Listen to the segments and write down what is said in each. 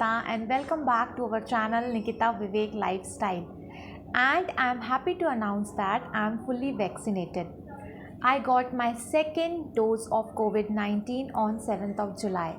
Nikita and welcome back to our channel Nikita Vivek Lifestyle. And I'm happy to announce that I'm fully vaccinated. I got my second dose of COVID 19 on 7th of July.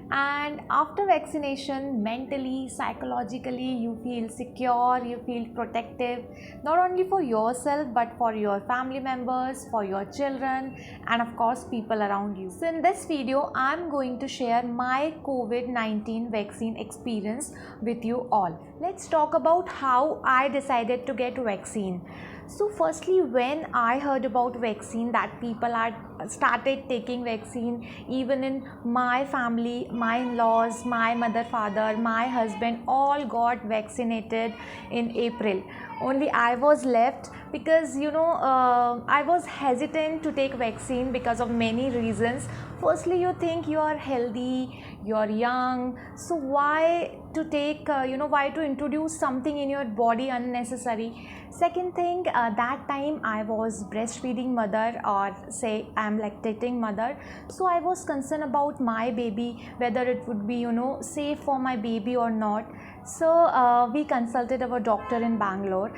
And after vaccination, mentally, psychologically, you feel secure, you feel protective, not only for yourself but for your family members, for your children, and of course, people around you. So, in this video, I'm going to share my COVID 19 vaccine experience with you all. Let's talk about how I decided to get vaccine. So firstly, when I heard about vaccine, that people had started taking vaccine, even in my family, my in-laws, my mother, father, my husband all got vaccinated in April. Only I was left because I was hesitant to take vaccine because of many reasons. Firstly, you think you are healthy, you are young, so why to take why to introduce something in your body unnecessary. Second thing, that time I was breastfeeding mother, or say I'm lactating mother, so I was concerned about my baby, whether it would be safe for my baby or not. So we consulted our doctor in Bangalore.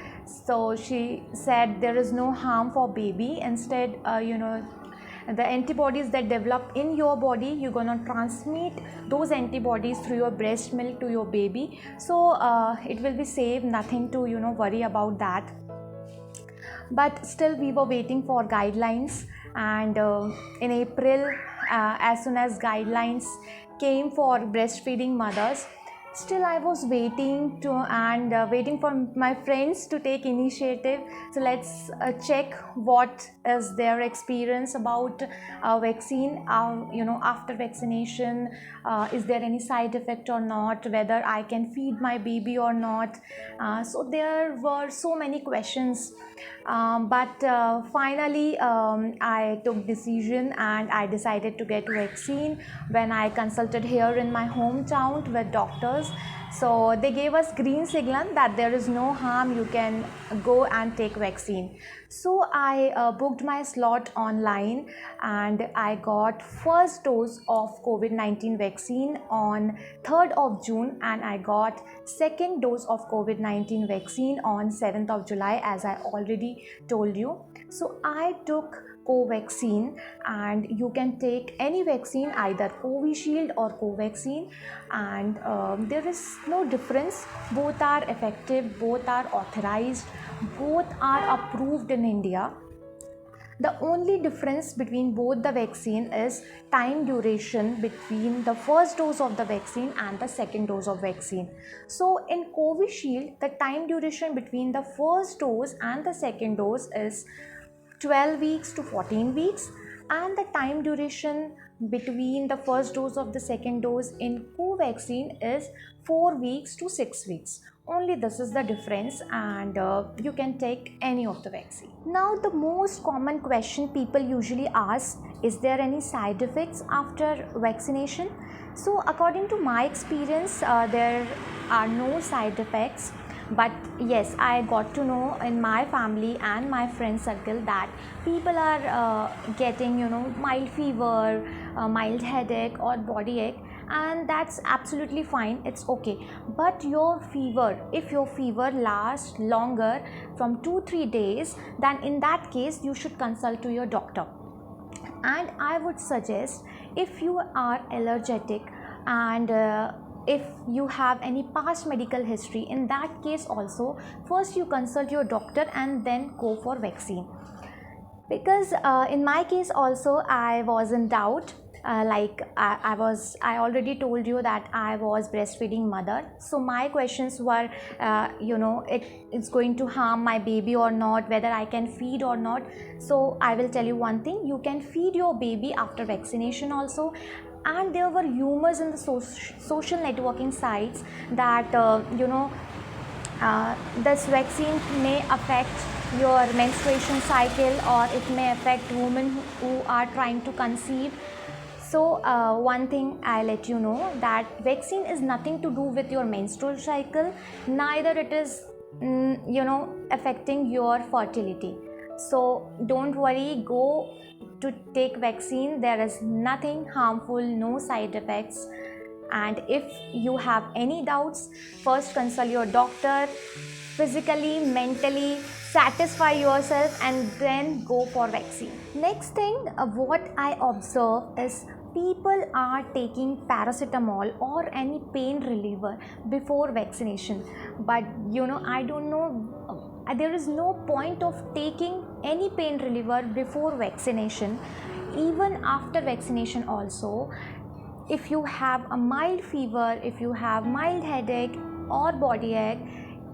So she said there is no harm for baby. Instead, the antibodies that develop in your body, you're gonna transmit those antibodies through your breast milk to your baby. So it will be safe, nothing to worry about that. But still we were waiting for guidelines, and in April, as soon as guidelines came for breastfeeding mothers, still I was waiting to and waiting for my friends to take initiative. So let's check what is their experience about vaccine, after vaccination, is there any side effect or not, whether I can feed my baby or not. So there were so many questions, but finally I took decision and I decided to get vaccine when I consulted here in my hometown with doctors. So they gave us green signal that there is no harm, you can go and take vaccine. So I booked my slot online and I got first dose of COVID-19 vaccine on 3rd of June, and I got second dose of COVID-19 vaccine on 7th of July, as I already told you. So I took Covaxin, and you can take any vaccine, either Covishield or Covaxin, and there is no difference. Both are effective, both are authorized, both are approved in India. The only difference between both the vaccine is time duration between the first dose of the vaccine and the second dose of vaccine. So in Covishield, the time duration between the first dose and the second dose is 12 weeks to 14 weeks, and the time duration between the first dose of the second dose in Covaxin is 4 weeks to 6 weeks. Only this is the difference, and you can take any of the vaccine. Now the most common question people usually ask, is there any side effects after vaccination? So according to my experience, there are no side effects. But yes, I got to know in my family and my friend circle that people are getting mild fever, mild headache or body ache, and that's absolutely fine, it's okay. But your fever, if your fever lasts longer from 2-3 days, then in that case you should consult to your doctor. And I would suggest, if you are allergic and if you have any past medical history, in that case also first you consult your doctor and then go for vaccine. Because in my case also I was in doubt, I already told you that I was breastfeeding mother, so my questions were it's going to harm my baby or not, whether I can feed or not. So I will tell you one thing, you can feed your baby after vaccination also. And there were rumors in the social networking sites that this vaccine may affect your menstruation cycle, or it may affect women who are trying to conceive. So one thing I let you know, that vaccine is nothing to do with your menstrual cycle, neither it is affecting your fertility. So don't worry, go to take vaccine. There is nothing harmful, no side effects. And if you have any doubts, first consult your doctor, physically, mentally, satisfy yourself, and then go for vaccine. Next thing, what I observe is people are taking paracetamol or any pain reliever before vaccination, but I don't know, there is no point of taking any pain reliever before vaccination. Even after vaccination also, if you have a mild fever, if you have mild headache or body ache,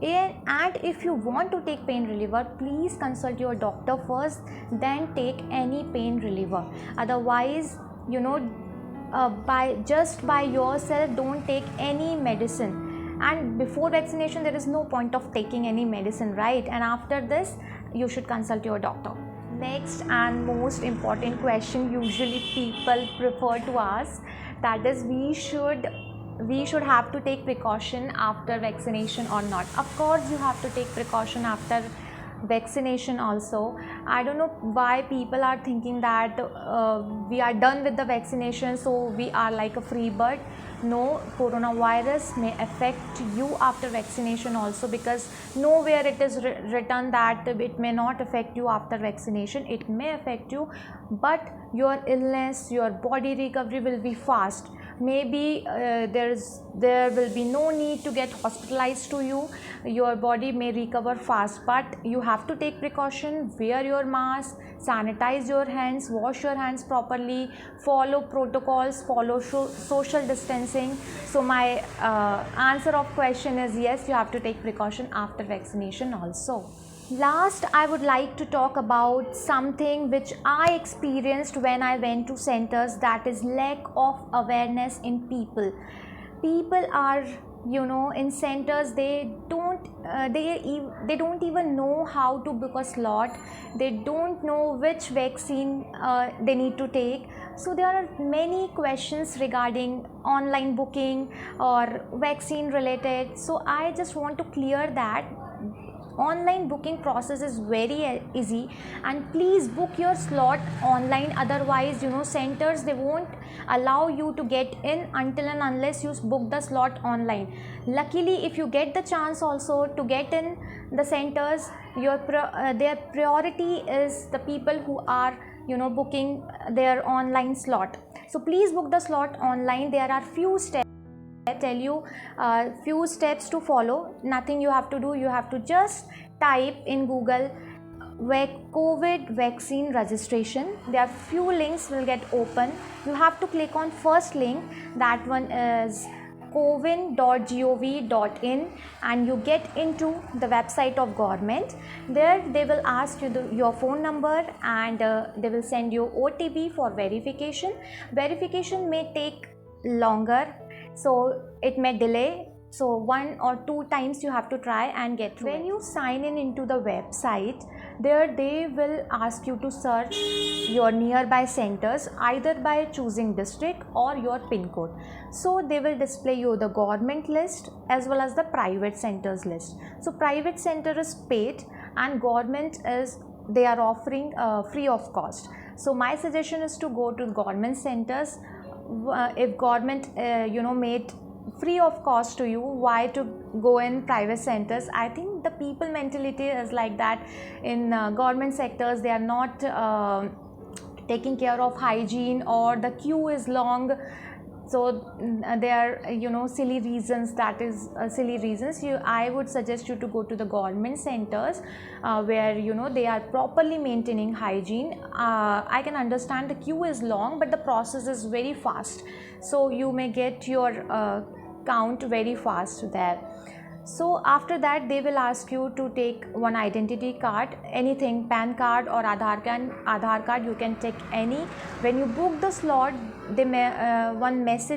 and if you want to take pain reliever, please consult your doctor first, then take any pain reliever. Otherwise, by yourself, don't take any medicine. And before vaccination, there is no point of taking any medicine, right? And after this, you should consult your doctor. Next and most important question usually people prefer to ask, that is, we should have to take precaution after vaccination or not. Of course you have to take precaution after vaccination also. I don't know why people are thinking that we are done with the vaccination, so we are like a free bird. No, coronavirus may affect you after vaccination also, because nowhere it is written that it may not affect you after vaccination. It may affect you, but your illness, your body recovery will be fast. Maybe there will be no need to get hospitalized to you. Your body may recover fast, but you have to take precaution, wear your mask, sanitize your hands, wash your hands properly, follow protocols, follow social distancing. So my answer of question is yes, you have to take precaution after vaccination also. Last, I would like to talk about something which I experienced when I went to centers, that is lack of awareness in people. People are, in centers, they don't even know how to book a slot. They don't know which vaccine they need to take. So there are many questions regarding online booking or vaccine related. So I just want to clear that online booking process is very easy, and please book your slot online. Otherwise, centers, they won't allow you to get in until and unless you book the slot online. Luckily, if you get the chance also to get in the centers, their priority is the people who are booking their online slot. So please book the slot online. There are few steps. I tell you few steps to follow. Nothing you have to do. You have to just type in Google COVID vaccine registration. There are few links will get open. You have to click on first link. That one is cowin.gov.in, and you get into the website of government. There they will ask you your phone number, and they will send you OTP for verification. Verification may take longer, so it may delay. So 1 or 2 times you have to try and get through. When you sign in into the website, there they will ask you to search your nearby centers, either by choosing district or your pin code. So they will display you the government list as well as the private centers list. So private center is paid, and government is, they are offering free of cost. So my suggestion is to go to government centers. If government made free of cost to you, why to go in private centers? I think the people mentality is like that. In government sectors, they are not taking care of hygiene, or the queue is long. So there are silly reasons. That is silly reasons. I would suggest you to go to the government centers where they are properly maintaining hygiene. I can understand the queue is long, but the process is very fast, so you may get your count very fast there. So after that, they will ask you to take one identity card, anything, PAN card or Aadhaar card. You can take any. When you book the slot, they may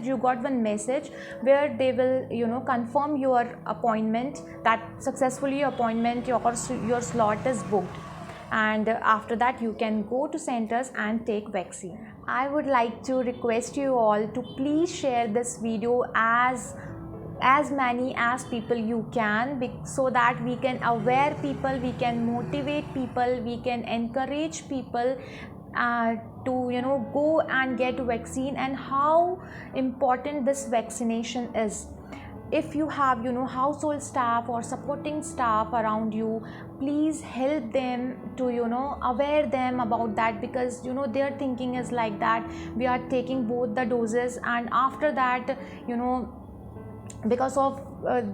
you got one message where they will confirm your appointment, that successfully your slot is booked. And after that, you can go to centers and take vaccine. I would like to request you all to please share this video as many as people you can, so that we can aware people, we can motivate people, we can encourage people, to go and get vaccine, and how important this vaccination is. If you have household staff or supporting staff around you, please help them to aware them about that, because their thinking is like that we are taking both the doses, and after that because of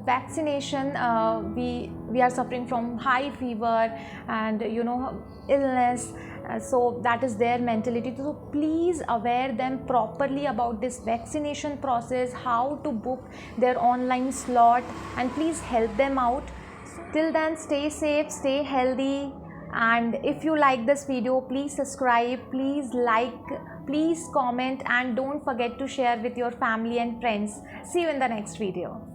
vaccination we are suffering from high fever and illness. So that is their mentality. So please aware them properly about this vaccination process, how to book their online slot, and please help them out. Till then, stay safe, stay healthy, and if you like this video, please subscribe, please like, please comment, and don't forget to share with your family and friends. See you in the next video.